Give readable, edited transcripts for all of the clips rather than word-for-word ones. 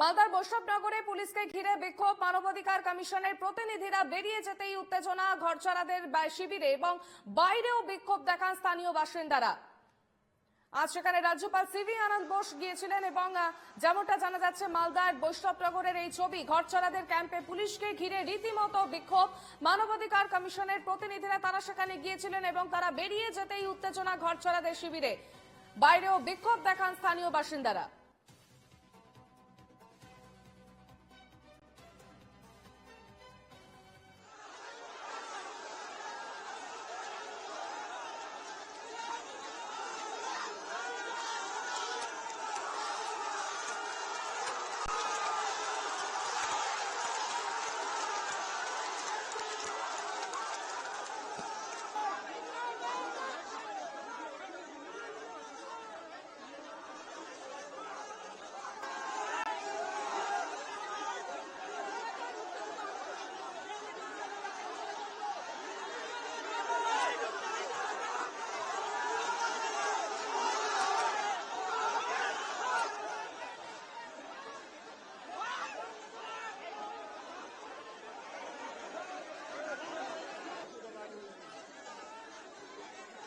মালদার বৈষ্ণবনগরে পুলিশকে ঘিরে বিক্ষোভ, মানবাধিকার কমিশনের প্রতিনিধিরা বেরিয়ে যেতেই উত্তেজনা ঘরছাড়াদের শিবিরে এবং বাইরেও বিক্ষোভ দেখান স্থানীয় বাসিন্দারা। আজ সেখানে রাজ্যপাল সিভি আনন্দ বোস গিয়েছিলেন এবং যেমনটা জানা যাচ্ছে মালদার বৈষ্ণবনগরের এই ছবি, ঘরছাড়াদের ক্যাম্পে পুলিশকে ঘিরে রীতিমতো বিক্ষোভ। মানবাধিকার কমিশনের প্রতিনিধিরা তারা সেখানে গিয়েছিলেন এবং তারা বেরিয়ে যেতেই উত্তেজনা ঘরছাড়াদের শিবিরে, বাইরেও বিক্ষোভ দেখান স্থানীয় বাসিন্দারা।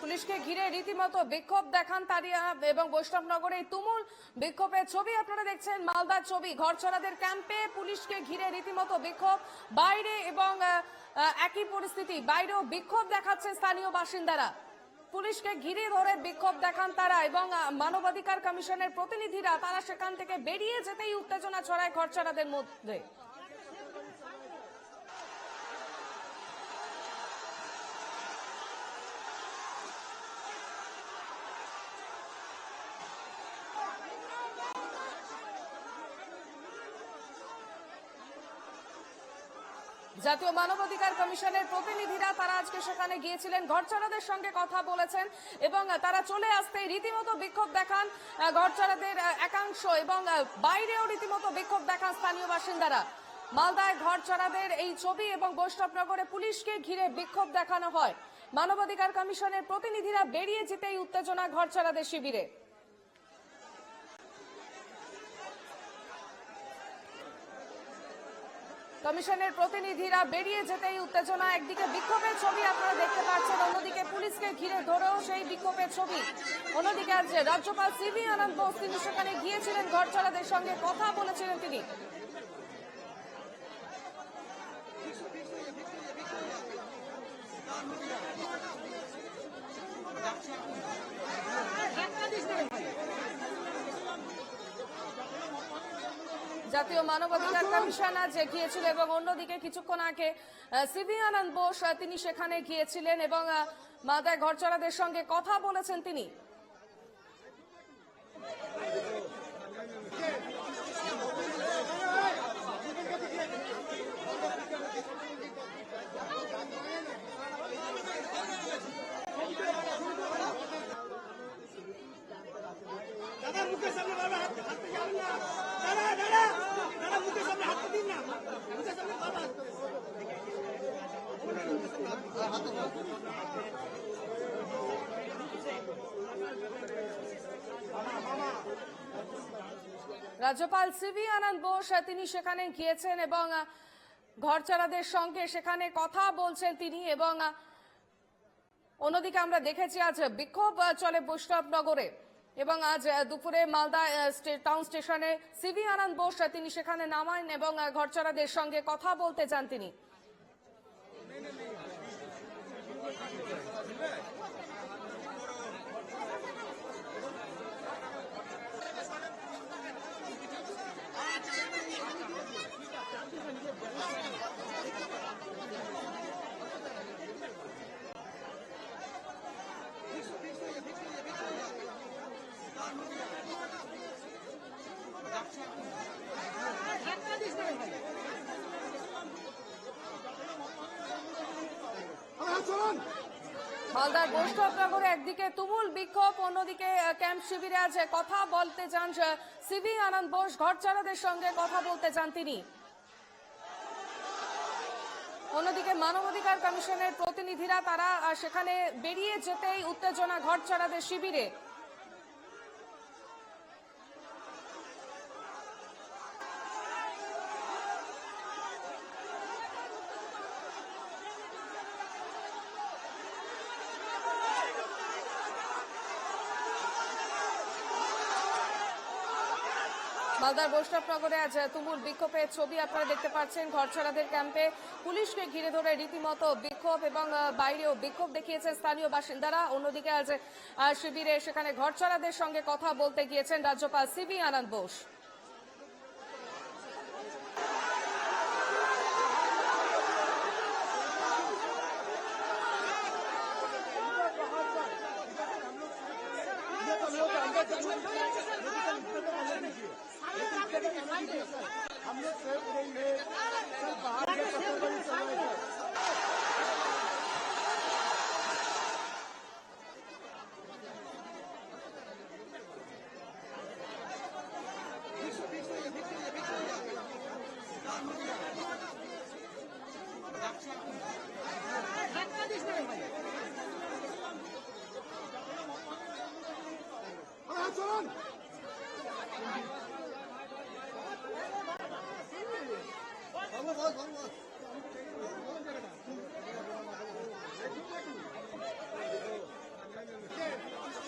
পুলিশকে ঘিরে রীতিমতো বিক্ষোভ দেখান তারিয়া এবং বৈষ্ণবনগরে তুমুল বিক্ষোভের ছবি আপনারা দেখছেন, মালদার ছবি। ঘরছাড়াদের ক্যাম্পে পুলিশকে ঘিরে রীতিমতো বিক্ষোভ, বাইরে এবং একই পরিস্থিতি, বাইরেও বিক্ষোভ দেখাচ্ছে স্থানীয় বাসিন্দারা। পুলিশকে ঘিরে ধরে বিক্ষোভ দেখান তারা এবং মানবাধিকার কমিশনের প্রতিনিধিরা তারা সেখান থেকে বেরিয়ে যেতেই উত্তেজনা ছড়ায় ঘরছাড়াদের মধ্যে। জাতীয় মানবাধিকার কমিশনের প্রতিনিধিরা তারা আজকে সেখানে গিয়েছিলেন, ঘরছাড়াদের সঙ্গে কথা বলেছেন এবং তারা চলে আসতে রীতিমতো বিক্ষোভ দেখান ঘরছাড়াদের একাংশ এবং বাইরেও রীতিমতো বিক্ষোভ দেখান স্থানীয় বাসিন্দারা। মালদায় ঘরছাড়াদের এই ছবি এবং বৈষ্ণবনগরে পুলিশকে ঘিরে বিক্ষোভ দেখানো হয়। মানবাধিকার কমিশনের প্রতিনিধিরা বেরিয়ে যেতেই উত্তেজনা ঘরছাড়াদের শিবিরে। কমিশনের প্রতিনিধিরা বেরিয়ে যেতেই উত্তেজনা, একদিকে বিক্ষোভের ছবি আপনারা দেখতে পাচ্ছেন, অন্যদিকে পুলিশকে ঘিরে ধরেও সেই বিক্ষোভের ছবি। অন্যদিকে আজ রাজ্যপাল সিভি আনন্দ বোস তিনি সেখানে গিয়েছিলেন, ঘরছাড়াদের সঙ্গে কথা বলেছিলেন তিনি। জাতীয় মানবাধিকার কমিশন আজ গিয়েছিল এবং অন্যদিকে কিছুক্ষণ আগে সিভি আনন্দ বোস তিনি সেখানে গিয়েছিলেন এবং মালদায় ঘরছাড়াদের সঙ্গে কথা বলেছেন তিনি। রাজ্যপাল সিভি আনন্দ বোস তিনি সেখানে গিয়েছেন এবং ঘরছাড়াদের সঙ্গে সেখানে কথা বলছেন তিনি এবং অন্যদিকে আমরা দেখেছি আজ বিক্ষোভ চলে বৈষ্ণবনগরে এবং আজ দুপুরে মালদা টাউন স্টেশনে সিভি আনন্দ বোস তিনি সেখানে নামেন এবং ঘরছাড়াদের সঙ্গে কথা বলতে চান তিনি। মালদার বৈষ্ণবনগরে একদিকে তুমুল বিক্ষোভ, অন্যদিকে ক্যাম্প শিবিরে আজ কথা বলতে চান সিভি আনন্দ বোস, ঘরছাড়াদের সঙ্গে কথা বলতে চান তিনি। অন্যদিকে মানবাধিকার কমিশনের প্রতিনিধিরা তারা সেখানে বেরিয়ে যেতেই উত্তেজনা ঘরছাড়াদের শিবিরে। মালদার বৈষ্ণবনগরে আজ তুমুল বিক্ষোভের ছবি আপনারা দেখতে পাচ্ছেন। ঘরছাড়াদের ক্যাম্পে পুলিশকে ঘিরে ধরে রীতিমতো বিক্ষোভ এবং বাইরেও বিক্ষোভ দেখিয়েছেন স্থানীয় বাসিন্দারা। অন্যদিকে আজ শিবিরে সেখানে ঘরছাড়াদের সঙ্গে কথা বলতে গিয়েছেন রাজ্যপাল সিবি আনন্দ বোস।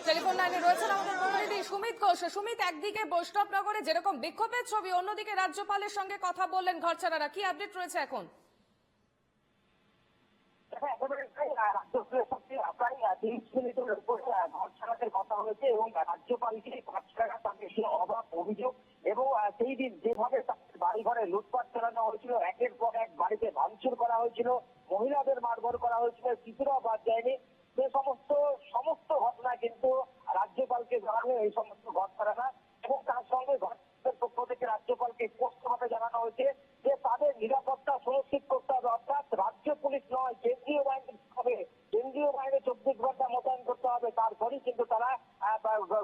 টেলিফোন লাইনে রয়েছেন আমাদের প্রতিনিধি সুমিত ঘোষ। সুমিত, একদিকে বৈষ্ণবনগরে যেরকম বিক্ষোভের ছবি, অন্যদিকে রাজ্যপালের সঙ্গে কথা বললেন ঘরছাড়ারা, কি আপডেট রয়েছে এখন? কথা হয়েছে এবং রাজ্যপালকে অভাব অভিযোগ এবং সেই দিন যেভাবে বাড়ি ঘরে লুটপাট চালানো হয়েছিল, একের পর এক বাড়িতে ভাঙচুর করা হয়েছিল, মহিলাদের মারধর করা হয়েছিল, শিশুরাও বাদ যায়নি, সে সমস্ত ঘটনা কিন্তু রাজ্যপালকে জানানো এই সমস্ত ঘটনা এবং তার সঙ্গে ঘটনার পক্ষ থেকে রাজ্যপালকে স্পষ্টভাবে জানানো হয়েছে যে তাদের নিরাপত্তা সুনিশ্চিত করতে হবে। অর্থাৎ রাজ্য পুলিশ নয়, কেন্দ্রীয় বাহিনী হবে, কেন্দ্রীয় বাহিনী 24 ঘন্টা মোতায়েন করতে হবে, তারপরেই কিন্তু তারা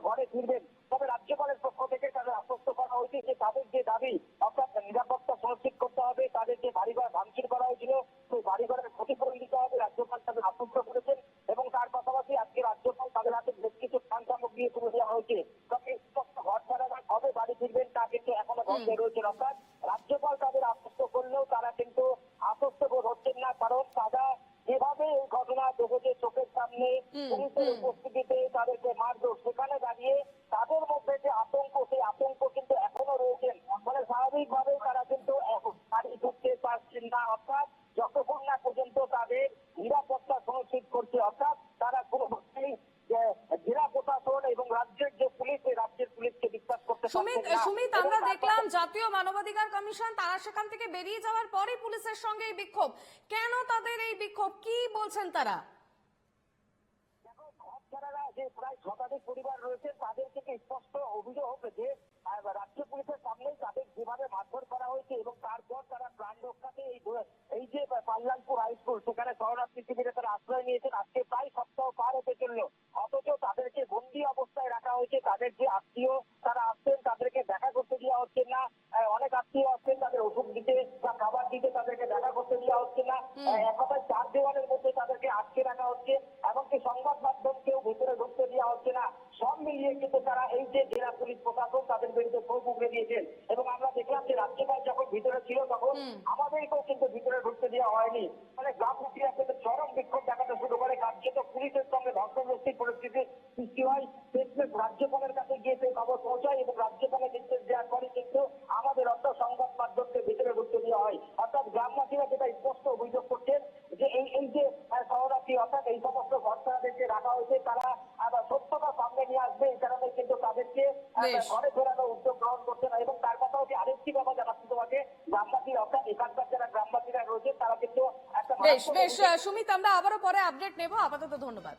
ঘরে ফিরবেন। তবে রাজ্যপালের পক্ষ থেকে তাদের আশ্বস্ত করা হয়েছে যে তাদের যে দাবি, অর্থাৎ নিরাপত্তা সুনিশ্চিত করতে হবে, তাদের যে বাড়িঘর ভাঙচুর করা হয়েছিল সেই বাড়িঘরের ক্ষতিপূরণ দিতে হবে, রাজ্যপাল তাদের আশ্বস্ত করেছেন। এবং তার পাশাপাশি আজকে রাজ্যপাল তাদের হাতে বেশ কিছু ত্রাণ সামগ্রী তুলে দেওয়া হয়েছে। তবে ঘর ছাড়া কবে বাড়ি ফিরবেন তা কিন্তু এখনো বন্ধ রয়েছে। অর্থাৎ রাজ্যপাল তাদের আশ্বস্ত করলেও তারা কিন্তু আশ্বস্ত বোধ হচ্ছেন না, কারণ তারা যেভাবে এই ঘটনা দেখেছে চোখের সামনে, পুলিশের উপস্থিতিতে তাদেরকে মারধর, সেখানে দাঁড়িয়ে তাদের মধ্যে যে আতঙ্ক, সেই আতঙ্ক কিন্তু এখনো রয়েছেন। মানে স্বাভাবিকভাবেই তারা কিন্তু বাড়ি ঢুকতে পারছেন না, অর্থাৎ যতক্ষণ না পর্যন্ত তাদের নিরাপত্তা সুনিশ্চিত করছে। অর্থাৎ তারা কোনোভাবেই জেলা প্রশাসন এবং রাজ্যের যে পুলিশ, রাজ্যের পুলিশকে বিশ্বাস করতে পারছেন না। সুমিত, আমরা দেখলাম জাতীয় মানবাধিকার কমিশন তারা সেখান থেকে বেরিয়ে যাওয়ার পরই পুলিশের সঙ্গে এই বিক্ষোভ। কেন তাদের এই বিক্ষোভ, কি বলছেন তারা? ঘরছাড়ারা যে প্রায় শতাধিক পরিবার রয়েছে তাদের থেকে স্পষ্ট অভিযোগ যে রাজ্য পুলিশের সামনেই তাদের যেভাবে মারধর করা হয়েছে এবং তারপর তারা প্রাণ রক্ষাতে এই যে পাল্লালপুর হাই স্কুল সেখানে শরণার্থী শিবিরে তারা আশ্রয় নিয়েছেন। আজকে প্রায় সপ্তাহ পার হতে চলল, অথচ তাদেরকে বন্দী অবস্থায় রাখা হয়েছে। তাদের যে আত্মীয় তারা আসছেন, তাদেরকে দেখা করতে দেওয়া হচ্ছে না। অনেক আত্মীয় আসছেন, তাদের ওষুধ দিতে বা খাবার দিতে তাদেরকে দেখা করতে দেওয়া হচ্ছে না। এক কথায় 4 দেওয়ালের মধ্যে তাদেরকে আটকে রাখা হচ্ছে, এমনকি সংবাদ মাধ্যমকেও ভিতরে ঢুকতে দেওয়া হচ্ছে না। সব মিলিয়ে কিন্তু তারা এই যে জেলা পুলিশ প্রশাসন তাদের বিরুদ্ধে ক্ষোভ উগড়ে দিয়েছেন। এবং আমরা দেখলাম যে রাজ্যপাল যখন ভিতরে ছিল তখন আমাদেরকেও কিন্তু ভিতরে ঢুকতে দেওয়া হয়নি। মানে গ্রামবাসীরা কিন্তু চরম বিক্ষোভ দেখাতে শুরু করে, কার্যত পুলিশের সঙ্গে ধস্তাধস্তির পরিস্থিতি সৃষ্টি হয়। শেষমেশ রাজ্যপালের কাছে গিয়ে সেই খবর পৌঁছায় এবং রাজ্যপালের নির্দেশ দেওয়ার পরে কিন্তু আমাদের অর্থ সংবাদ মাধ্যমকে ভিতরে ঢুকতে দেওয়া হয়। অর্থাৎ গ্রামবাসীরা যেটা স্পষ্ট অভিযোগ করছেন যে এই যে শরণার্থী, অর্থাৎ এই সমস্ত ঘরছাড়াদেরকে রাখা হয়েছে, তারা সত্যতা সামনে নিয়ে আসবে, এই কারণে কিন্তু তাদেরকে ঘরে ফেরানোর উদ্যোগ গ্রহণ করছে না। এবং তার পাশাপাশি আরেকটি ব্যাপার জানাচ্ছি তোমাকে, গ্রামবাসী অর্থাৎ এখানকার যারা গ্রামবাসীরা রয়েছে তারা কিন্তু একটা বেশ সুমিত, আমরা আবারও পরে আপডেট নেব। আপাতত ধন্যবাদ।